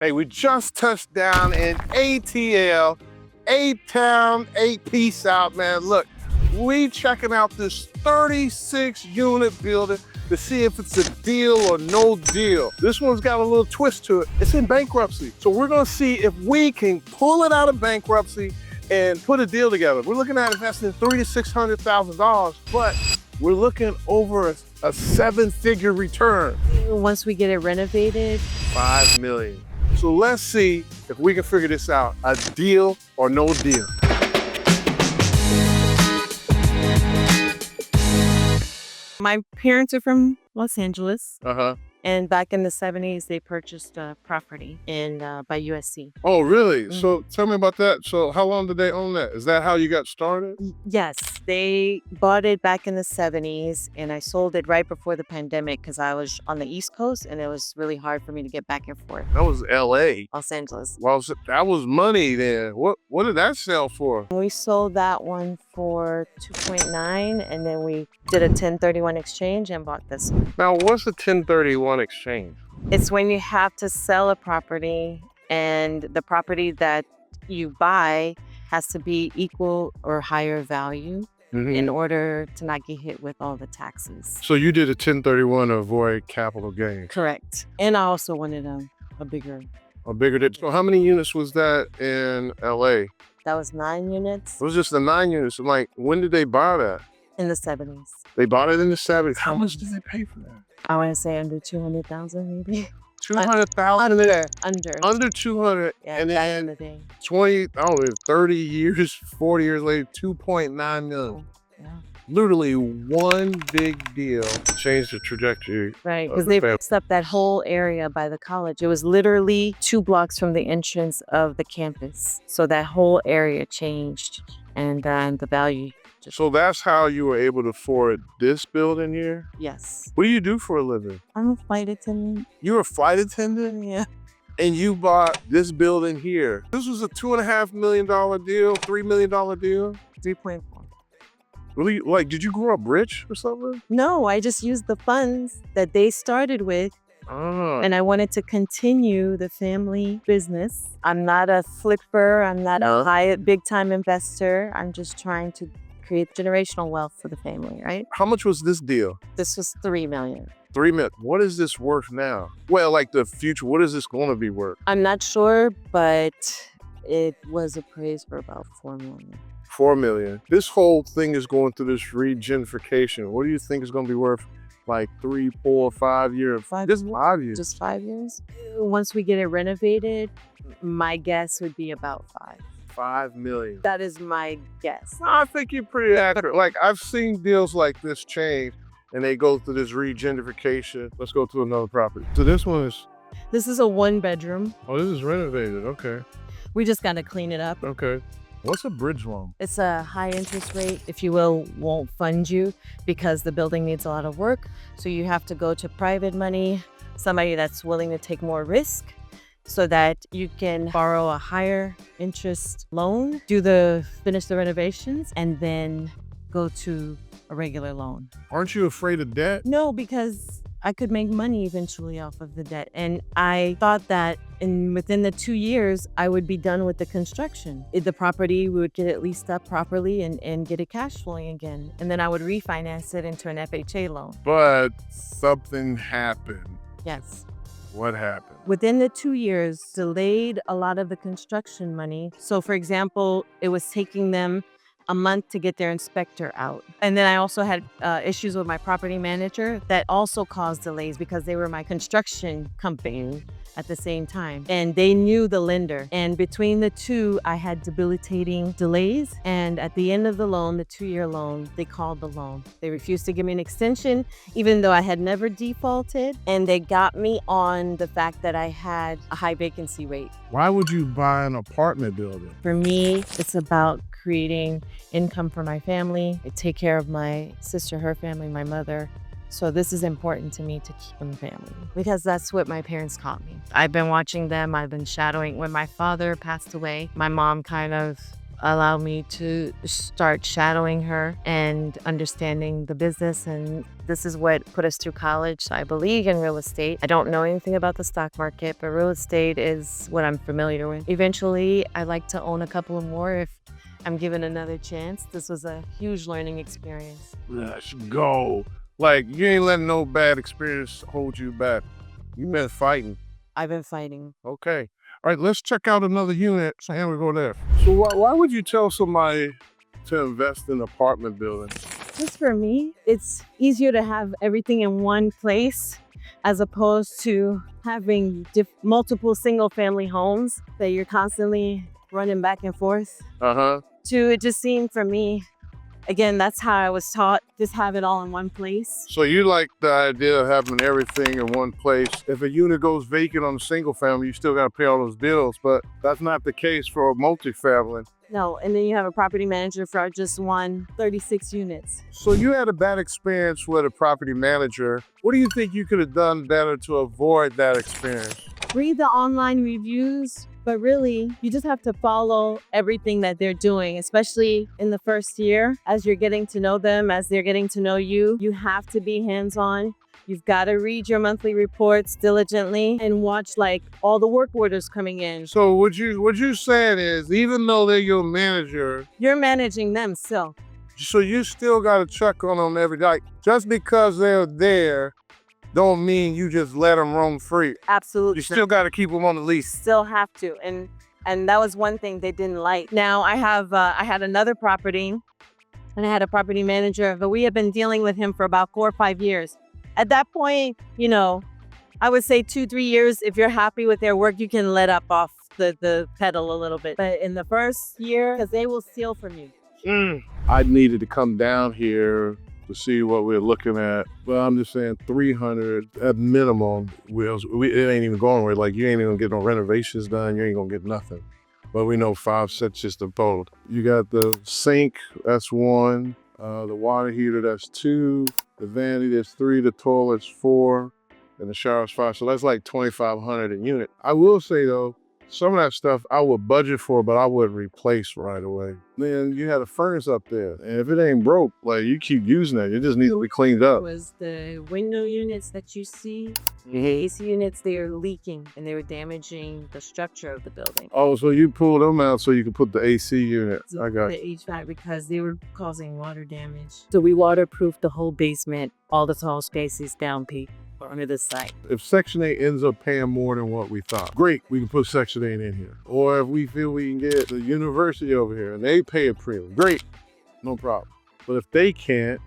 Hey, we just touched down in ATL, A-Town, A-Peace out, man. Look, we checking out this 36-unit building to see if it's a deal or no deal. This one's got a little twist to it. It's in bankruptcy. So we're gonna see if we can pull it out of bankruptcy and put a deal together. We're looking at investing $300,000 to $600,000, but we're looking over a 7-figure return. Once we get it renovated, $5 million. So let's see if we can figure this out, a deal or no deal. my parents are from Los Angeles. Uh-huh. And back in the 70s, they purchased a property by USC. Oh, really? So tell me about that. So how long did they own that? Is that how you got started? Yes, they bought it back in the 70s, and I sold it right before the pandemic because I was on the East Coast, and it was really hard for me to get back and forth. That was LA. Los Angeles. Well, that was money then. What did that sell for? We sold that one for $2.9, and then we did a 1031 exchange and bought this one. Now, what's a 1031 exchange? It's when you have to sell a property, and the property that you buy has to be equal or higher value in order to not get hit with all the taxes. So you did a 1031 to avoid capital gains? Correct. And I also wanted a bigger. A bigger. So how many units was that in LA? That was 9 units. It was just the 9 units. I'm like, when did they buy that? In the 70s. They bought it in the 70s. How much did they pay for that? I want to say under 200,000 maybe. 200,000? Under 200. Yeah, and back in then the day. 30 years, 40 years later, 2.9 million. Yeah. Literally one big deal changed the trajectory. Right, of because the they family. fixed up that whole area by the college. It was literally 2 blocks from the entrance of the campus. So that whole area changed, and the value just, So that's how you were able to afford this building here? yes. What do you do for a living? I'm a flight attendant. You're a flight attendant? Yeah. And you bought this building here. This was a $2.5 million deal, $3 million deal? 3.4. Really? Like, did you grow up rich or something? No, I just used the funds that they started with, Ah. and I wanted to continue the family business. I'm not a flipper. I'm not a big-time investor. I'm just trying to create generational wealth for the family, right? How much was this deal? This was $3 million. $3 million. What is this worth now? Well, like the future, what is this going to be worth? I'm not sure, but it was appraised for about $4 million. $4 million. This whole thing is going through this regentrification. What do you think is going to be worth like 3, 4, 5 years? Just 5 years. Just 5 years. Once we get it renovated, my guess would be about 5. $5 million. That is my guess. I think you're pretty accurate. Like, I've seen deals like this change and they go through this regentrification. Let's go to another property. So this one is, This is a 1-bedroom. oh, this is renovated. Okay. We just got to clean it up. Okay. What's a bridge loan? It's a high interest rate, if you will, won't fund you because the building needs a lot of work. So you have to go to private money, somebody that's willing to take more risk so that you can borrow a higher interest loan, finish the renovations, and then go to a regular loan. Aren't you afraid of debt? No, because I could make money eventually off of the debt. And I thought that within the 2 years, I would be done with the construction. The property would get it leased up properly and get it cash flowing again. And then I would refinance it into an FHA loan. But something happened. Yes. What happened? Within the 2 years, delayed a lot of the construction money. So for example, it was taking them a month to get their inspector out. And then I also had issues with my property manager that also caused delays because they were my construction company at the same time. And they knew the lender. And between the two, I had debilitating delays. And at the end of the loan, the 2-year loan, they called the loan. They refused to give me an extension, even though I had never defaulted. And they got me on the fact that I had a high vacancy rate. Why would you buy an apartment building? For me, it's about creating income for my family. I take care of my sister, her family, my mother. So this is important to me to keep in the family because that's what my parents taught me. I've been watching them. I've been shadowing. When my father passed away, my mom kind of allowed me to start shadowing her and understanding the business. And this is what put us through college. I believe in real estate. I don't know anything about the stock market, but real estate is what I'm familiar with. Eventually, I'd like to own a couple more if I'm given another chance. This was a huge learning experience. Let's go. Like, you ain't letting no bad experience hold you back. You been fighting. I've been fighting. Okay. All right, let's check out another unit. So here we go there. So why would you tell somebody to invest in an apartment building? Just for me, it's easier to have everything in one place as opposed to having multiple single-family homes that you're constantly running back and forth. It just seemed for me, again, that's how I was taught, just have it all in one place. So you like the idea of having everything in one place. If a unit goes vacant on a single family, you still got to pay all those bills, but that's not the case for a multifamily. No, and then you have a property manager for just 36 units. So you had a bad experience with a property manager. What do you think you could have done better to avoid that experience? Read the online reviews, but really, you just have to follow everything that they're doing, especially in the first year. As you're getting to know them, as they're getting to know you, you have to be hands-on. You've got to read your monthly reports diligently and watch like all the work orders coming in. So what you saying is, even though they're your manager, you're managing them still. So you still got to check on them every day. Just because they're there, don't mean you just let them roam free. Absolutely. You still got to keep them on the leash. Still have to, and that was one thing they didn't like. Now I had another property, and I had a property manager, but we had been dealing with him for about 4 or 5 years. At that point, I would say 2-3 years. If you're happy with their work, you can let up off the pedal a little bit. But in the first year, because they will steal from you. I needed to come down here to see what we're looking at. Well, I'm just saying 300 at minimum. It ain't even going where like you ain't even gonna get no renovations done. You ain't gonna get nothing. But we know 5 sets just to fold. You got the sink, that's 1. The water heater, that's 2. The vanity, that's 3. The toilet's 4. And the shower's 5. So that's like 2,500 a unit. I will say though, some of that stuff I would budget for, but I wouldn't replace right away. Then you had a furnace up there, and if it ain't broke, like you keep using it, it just needs to be cleaned up. Was the window units that you see, the AC units, they are leaking and they were damaging the structure of the building. Oh, so you pulled them out so you could put the AC unit. So I got the HVAC because they were causing water damage. So we waterproofed the whole basement, all the tall spaces down peak. Under the site. If Section 8 ends up paying more than what we thought, great, we can put Section 8 in here. Or if we feel we can get the university over here and they pay a premium, great, no problem. But if they can't,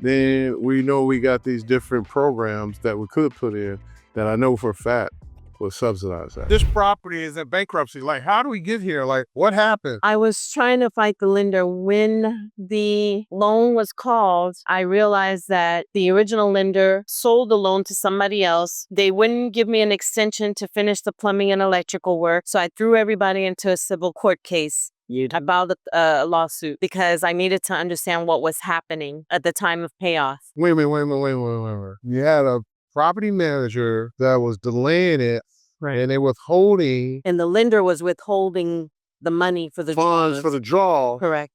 then we know we got these different programs that we could put in that I know for a fact will subsidize that. This property is in bankruptcy. Like, how do we get here? Like, what happened? I was trying to fight the lender. When the loan was called, I realized that the original lender sold the loan to somebody else. They wouldn't give me an extension to finish the plumbing and electrical work. So I threw everybody into a civil court case. I filed a lawsuit because I needed to understand what was happening at the time of payoff. Wait a minute. You had a property manager that was delaying it, right, and they withholding. And the lender was withholding the money for the funds for the draw. Correct.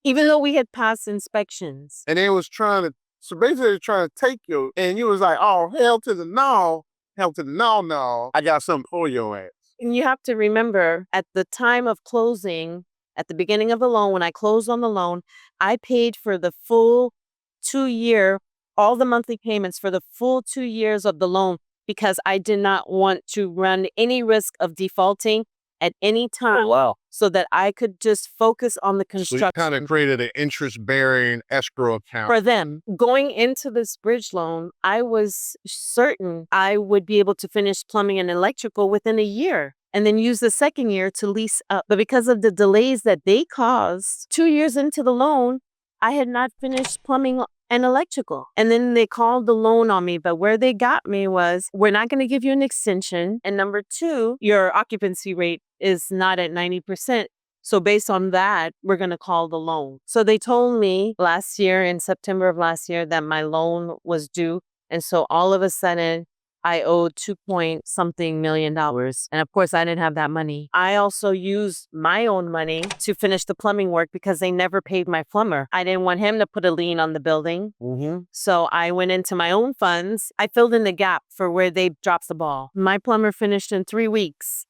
Even though we had passed inspections. And they was trying to, so basically they're trying to take you, and you was like, oh, hell to the no, I got something for your ass. And you have to remember, at the time of closing, at the beginning of the loan, when I closed on the loan, I paid for the full 2-year, all the monthly payments for the full 2 years of the loan because I did not want to run any risk of defaulting at any time. Wow. So that I could just focus on the construction. So you kind of created an interest-bearing escrow account. For them. Going into this bridge loan, I was certain I would be able to finish plumbing and electrical within a year and then use the second year to lease up. But because of the delays that they caused, 2 years into the loan, I had not finished plumbing and electrical. And then they called the loan on me. But where they got me was, we're not going to give you an extension. And number 2, your occupancy rate is not at 90%. So based on that, we're going to call the loan. So they told me last year, in September of last year, that my loan was due. And so all of a sudden, I owed 2 point something million. And of course, I didn't have that money. I also used my own money to finish the plumbing work because they never paid my plumber. I didn't want him to put a lien on the building. So I went into my own funds. I filled in the gap for where they dropped the ball. My plumber finished in 3 weeks.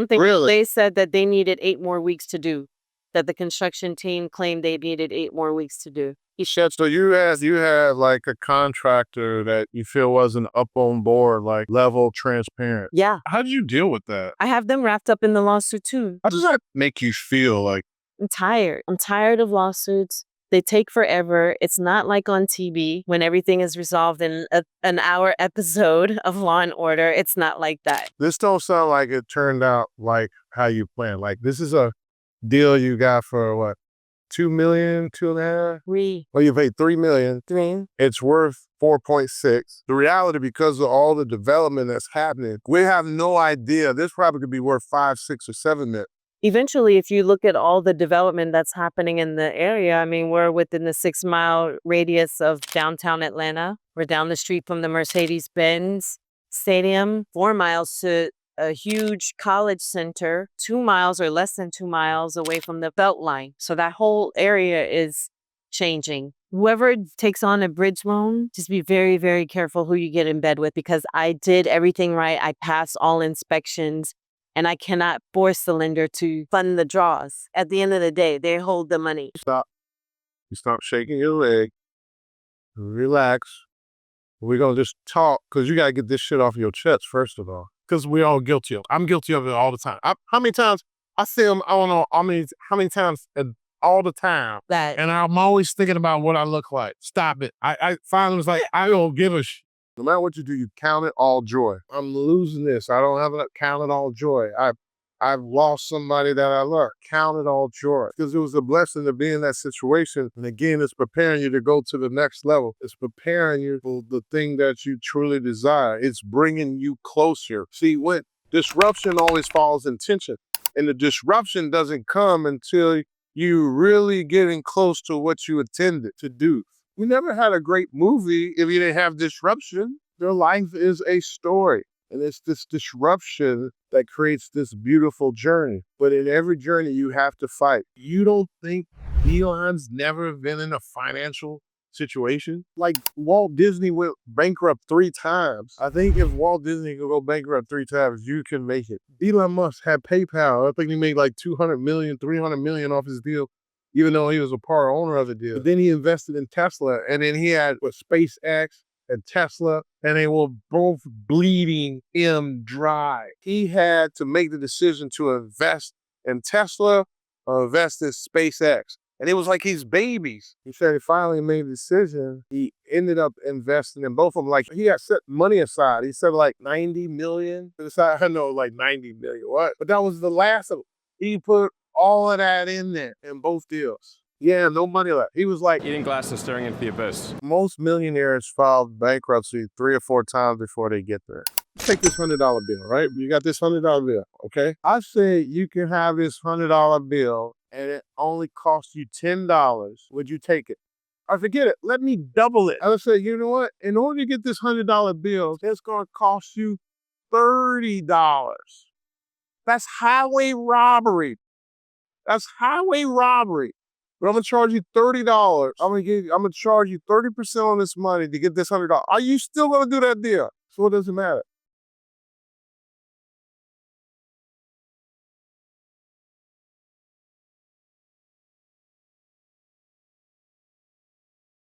They said that they needed 8 more weeks to do. That the construction team claimed they needed 8 more weeks to do. So you had like a contractor that you feel wasn't up on board, like level transparent. Yeah. How did you deal with that? I have them wrapped up in the lawsuit too. How does that make you feel? Like, I'm tired. I'm tired of lawsuits. They take forever. It's not like on TV when everything is resolved in an hour episode of Law and Order. It's not like that. this don't sound like it turned out like how you planned. Like, this is a deal you got for what? 2 million, 2.5? Well, you paid 3 million. 3. It's worth 4.6. The reality, because of all the development that's happening, we have no idea. This probably could be worth 5, 6, or 7 million. Eventually, if you look at all the development that's happening in the area, I mean, we're within the 6-mile radius of downtown Atlanta. We're down the street from the Mercedes-Benz Stadium, 4 miles to a huge college center, 2 miles or less than 2 miles away from the belt line. So that whole area is changing. Whoever takes on a bridge loan, just be very, very careful who you get in bed with, because I did everything right. I passed all inspections, and I cannot force the lender to fund the draws. At the end of the day, they hold the money. Stop. You stop shaking your leg. Relax. We're going to just talk, because you got to get this shit off your chest, first of all. Because we're all guilty of it. I'm guilty of it all the time. How many times I see them, I don't know how many times all the time. And I'm always thinking about what I look like. Stop it. I finally was like, I don't give a shit. No matter what you do, you count it all joy. I'm losing this. I don't have to count it all joy. I've lost somebody that I love. Count it all joy. Because it was a blessing to be in that situation. And again, it's preparing you to go to the next level. It's preparing you for the thing that you truly desire. It's bringing you closer. See, when disruption always follows intention. And the disruption doesn't come until you really getting close to what you intended to do. We never had a great movie if you didn't have disruption. Your life is a story. And it's this disruption that creates this beautiful journey. But in every journey, you have to fight. You don't think Elon's never been in a financial situation? Like, Walt Disney went bankrupt 3 times. I think if Walt Disney could go bankrupt 3 times, you can make it. Elon Musk had PayPal. I think he made like 200 million, 300 million off his deal, even though he was a part owner of the deal. But then he invested in Tesla, and then he had SpaceX and Tesla, and they were both bleeding him dry. He had to make the decision to invest in Tesla or invest in SpaceX. And it was like his babies. He said he finally made a decision. He ended up investing in both of them. Like, he had set money aside. He said like 90 million. I know, like 90 million, what? But that was the last of it. He put all of that in there in both deals. Yeah, no money left. He was like eating glass and staring into the abyss. Most millionaires file bankruptcy 3 or 4 times before they get there. Take this $100 bill, right? You got this $100 bill, okay? I say you can have this $100 bill and it only costs you $10. Would you take it? I forget it. Let me double it. I would say, you know what? In order to get this $100 bill, it's going to cost you $30. That's highway robbery. That's highway robbery. But I'm gonna charge you $30. I'm gonna charge you 30% on this money to get this $100. Are you still gonna do that deal? So it doesn't matter.